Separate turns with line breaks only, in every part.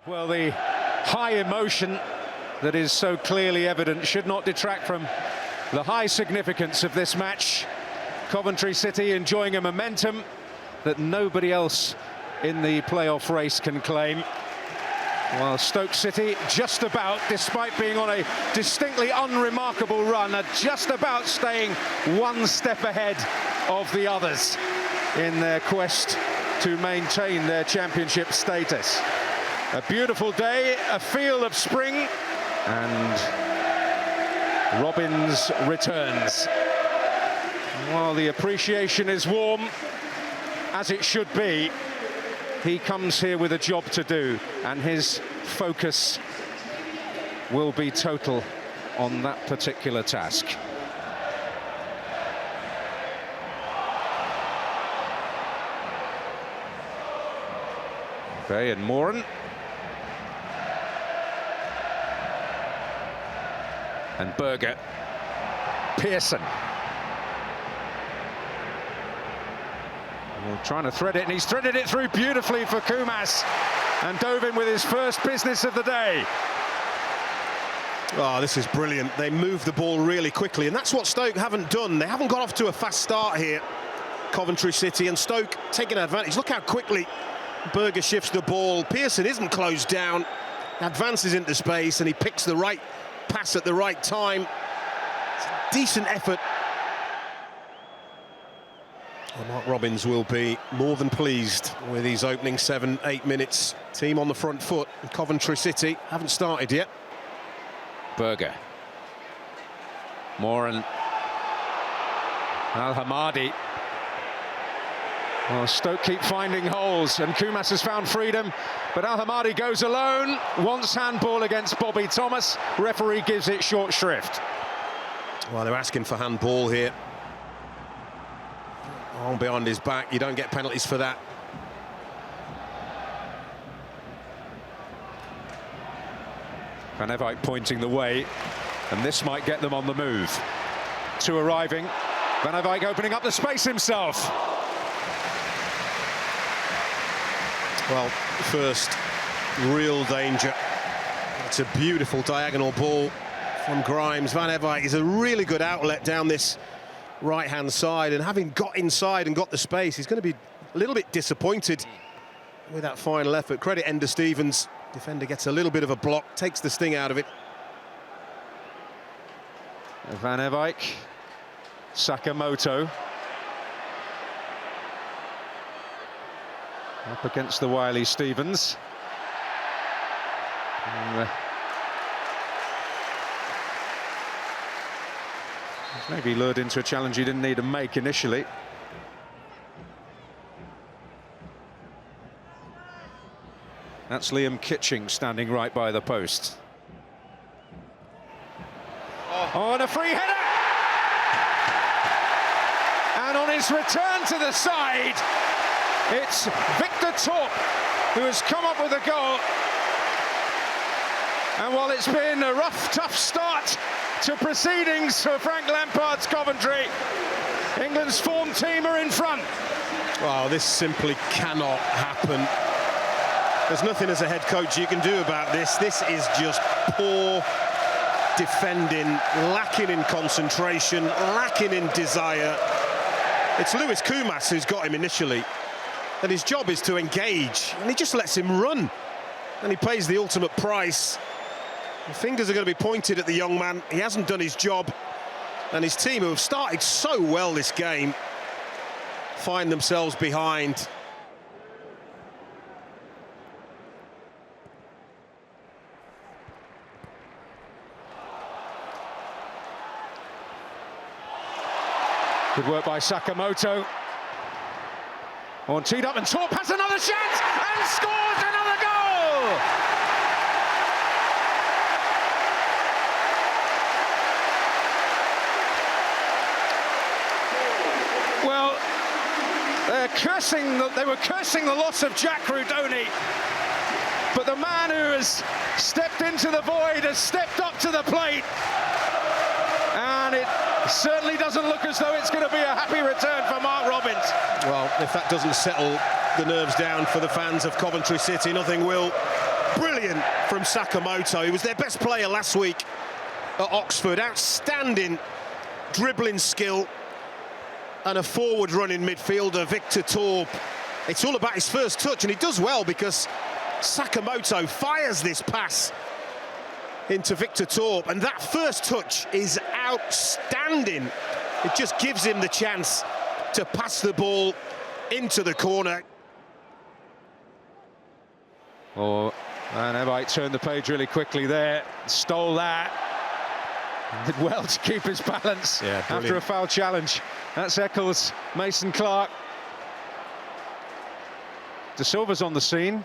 Well, the high emotion that is so clearly evident should not detract from the high significance of this match. Coventry City enjoying a momentum that nobody else in the playoff race can claim. While Stoke City just about, despite being on a distinctly unremarkable run, are just about staying one step ahead of the others in their quest to maintain their championship status. A beautiful day, a feel of spring, and Robbins returns. While the appreciation is warm, as it should be, he comes here with a job to do, and his focus will be total on that particular task. Bay and Moran. And Berger. Pearson. Well, trying to thread it, and he's threaded it through beautifully for Kumas, and dove in with his first business of the day.
Oh, this is brilliant. They move the ball really quickly, and that's what Stoke haven't done. They haven't got off to a fast start here, Coventry City, and Stoke taking advantage. Look how quickly Berger shifts the ball. Pearson isn't closed down, advances into space, and he picks the right pass at the right time. It's a decent effort. Well, Mark Robbins will be more than pleased with his opening 7-8 minutes. Team on the front foot. Coventry City haven't started yet.
Berger. Moran. Al-Hamadi. Well, Stoke keep finding holes, and Kumas has found freedom, but Al-Hamadi goes alone, wants handball against Bobby Thomas. Referee gives it short shrift.
Well, they're asking for handball here. On behind his back, you don't get penalties for that.
Van Ewijk pointing the way, and this might get them on the move. Two arriving. Van Ewijk opening up the space himself.
Well, first real danger. It's a beautiful diagonal ball from Grimes. Van Ewijk is a really good outlet down this right-hand side, and having got inside and got the space, he's going to be a little bit disappointed with that final effort. Credit Ender Stevens. Defender gets a little bit of a block, takes the sting out of it.
Van Ewijk, Sakamoto. Up against the wily Stevens. Maybe lured into a challenge he didn't need to make initially. That's Liam Kitching standing right by the post. Oh, and a free header! And on his return to the side, it's Victor Torp who has come up with a goal. And while it's been a rough, tough start to proceedings for Frank Lampard's Coventry, England's form team are in front.
Well, this simply cannot happen. There's nothing as a head coach you can do about this. This is just poor defending, lacking in concentration, lacking in desire. It's Lewis Kumas who's got him initially, and his job is to engage, and he just lets him run, and he pays the ultimate price. The fingers are going to be pointed at the young man. He hasn't done his job, and his team, who have started so well this game, find themselves behind.
Good work by Sakamoto. On teed up, and Torp has another chance and scores another goal! Well, they were cursing the loss of Jack Rudoni, but the man who has stepped into the void has stepped up to the plate, and it certainly doesn't look as though it's going to be a happy return for Mark Robbins.
Well, if that doesn't settle the nerves down for the fans of Coventry City, nothing will. brilliant from Sakamoto. He was their best player last week at Oxford. Outstanding dribbling skill and a forward-running midfielder, Victor Torp. It's all about his first touch, and he does well because Sakamoto fires this pass into Victor Torp, and that first touch is outstanding. It just gives him the chance to pass the ball into the corner.
Oh, and Evite turned the page really quickly there, stole that. Did well to keep his balance after a foul challenge. That's Eccles, Mason Clark. De Silva's on the scene.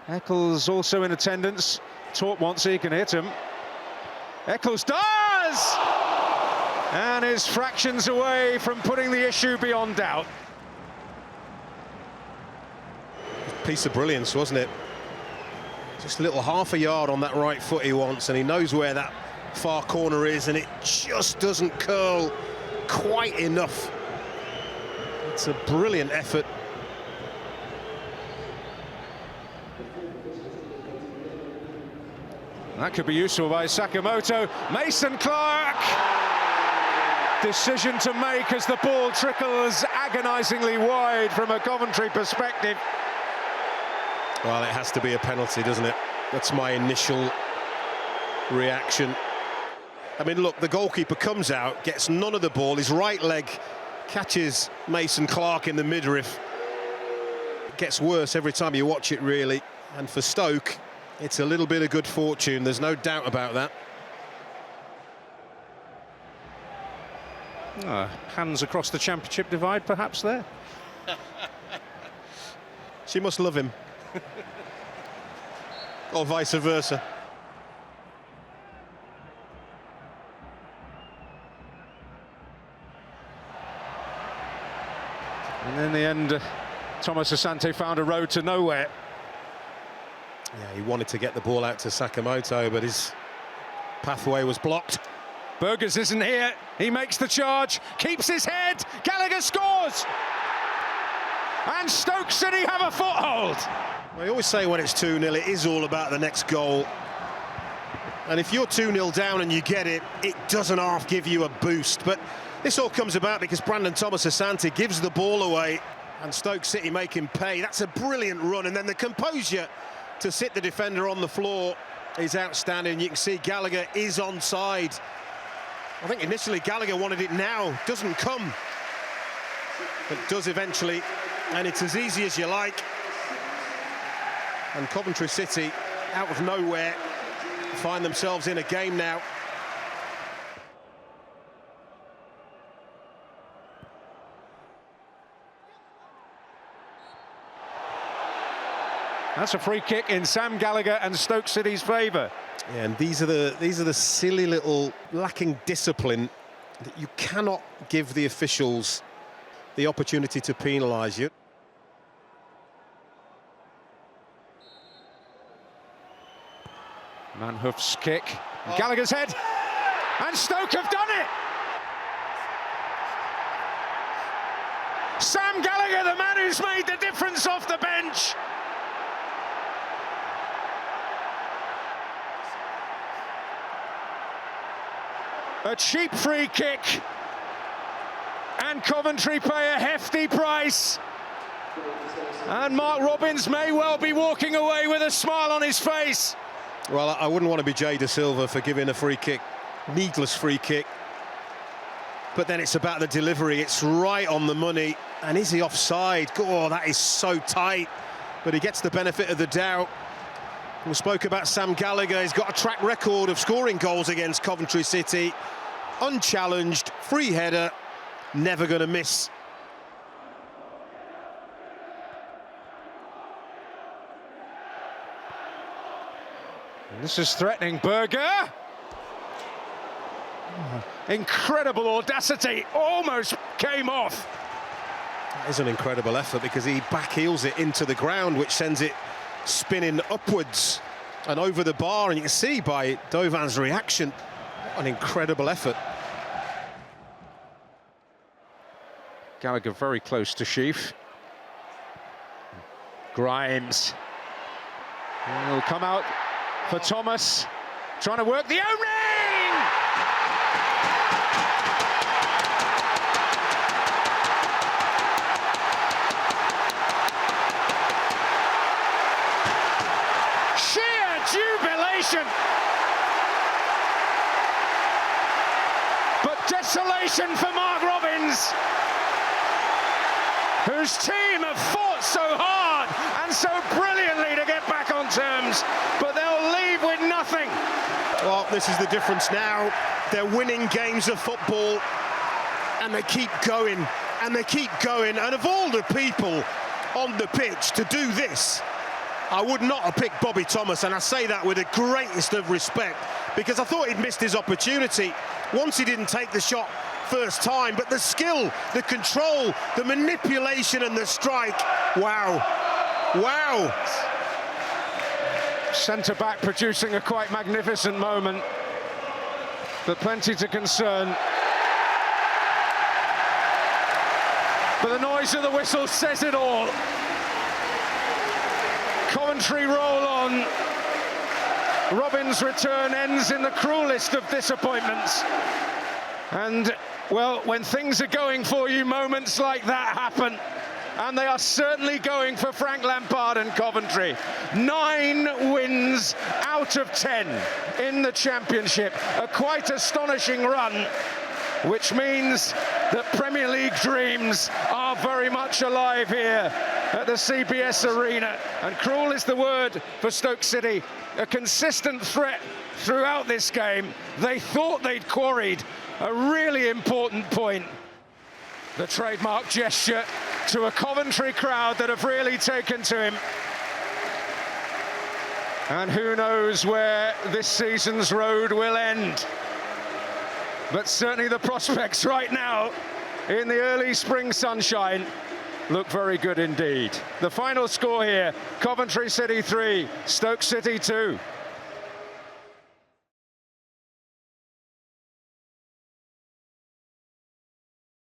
Eccles also in attendance. Torp wants it, he can hit him. Eccles does! And is fractions away from putting the issue beyond doubt.
Piece of brilliance, wasn't it? Just a little half a yard on that right foot he wants, and he knows where that far corner is, and it just doesn't curl quite enough. It's a brilliant effort.
That could be useful by Sakamoto. Mason Clark! Decision to make as the ball trickles agonisingly wide from a Coventry perspective.
Well, it has to be a penalty, doesn't it? That's my initial reaction. I mean, look, the goalkeeper comes out, gets none of the ball, his right leg catches Mason Clark in the midriff. It gets worse every time you watch it, really. And for Stoke, it's a little bit of good fortune, there's no doubt about that.
Hands across the championship divide, perhaps, there.
She must love him. Or vice versa.
And in the end, Thomas Asante found a road to nowhere.
Yeah, he wanted to get the ball out to Sakamoto, but his pathway was blocked.
Burgers isn't here. He makes the charge, keeps his head. Gallagher scores! And Stoke City have a foothold.
I always say when it's 2-0, it is all about the next goal. And if you're 2-0 down and you get it, it doesn't half give you a boost. But this all comes about because Brandon Thomas Asante gives the ball away and Stoke City make him pay. That's a brilliant run, and then the composure to sit the defender on the floor is outstanding. You can see Gallagher is onside. I think initially Gallagher wanted it now, doesn't come, but does eventually, and it's as easy as you like. And Coventry City, out of nowhere, find themselves in a game now.
That's a free kick in Sam Gallagher and Stoke City's favour.
Yeah, and these are the silly little lacking discipline that you cannot give the officials the opportunity to penalise you.
Manhoef's kick, Gallagher's head, and Stoke have done it! Sam Gallagher, the man who's made the difference off the bench. A cheap free kick, and Coventry pay a hefty price. And Mark Robbins may well be walking away with a smile on his face.
Well, I wouldn't want to be Jay De Silva for giving a free kick, needless free kick. But then it's about the delivery, it's right on the money. And is he offside? Oh, that is so tight. But he gets the benefit of the doubt. We spoke about Sam Gallagher. He's got a track record of scoring goals against Coventry City. Unchallenged, free header, never going to miss.
And this is threatening Berger. Incredible audacity, almost came off.
That is an incredible effort because he backheels it into the ground, which sends it spinning upwards and over the bar, and you can see by Dovan's reaction, an incredible effort.
Gallagher very close to Sheaf. Grimes. He'll come out for Thomas, trying to work the O-ring! Sheer jubilation! But desolation for Mark Robins, whose team have fought so hard and so brilliantly to get back on terms, but they'll leave with nothing.
Well, this is the difference now. They're winning games of football, and they keep going, and they keep going. And of all the people on the pitch to do this, I would not have picked Bobby Thomas, and I say that with the greatest of respect, because I thought he'd missed his opportunity once he didn't take the shot first time. But the skill, the control, the manipulation and the strike, wow. Wow.
Centre-back producing a quite magnificent moment, but plenty to concern. But the noise of the whistle says it all. Coventry roll on. Robins' return ends in the cruelest of disappointments. And, well, when things are going for you, moments like that happen. And they are certainly going for Frank Lampard and Coventry. 9 wins out of 10 in the Championship. A quite astonishing run, which means that Premier League dreams are very much alive here at the CBS Arena. And cruel is the word for Stoke City. A consistent threat throughout this game. They thought they'd quarried a really important point. The trademark gesture to a Coventry crowd that have really taken to him. And who knows where this season's road will end. But certainly the prospects right now in the early spring sunshine look very good indeed. The final score here, Coventry City 3, Stoke City 2.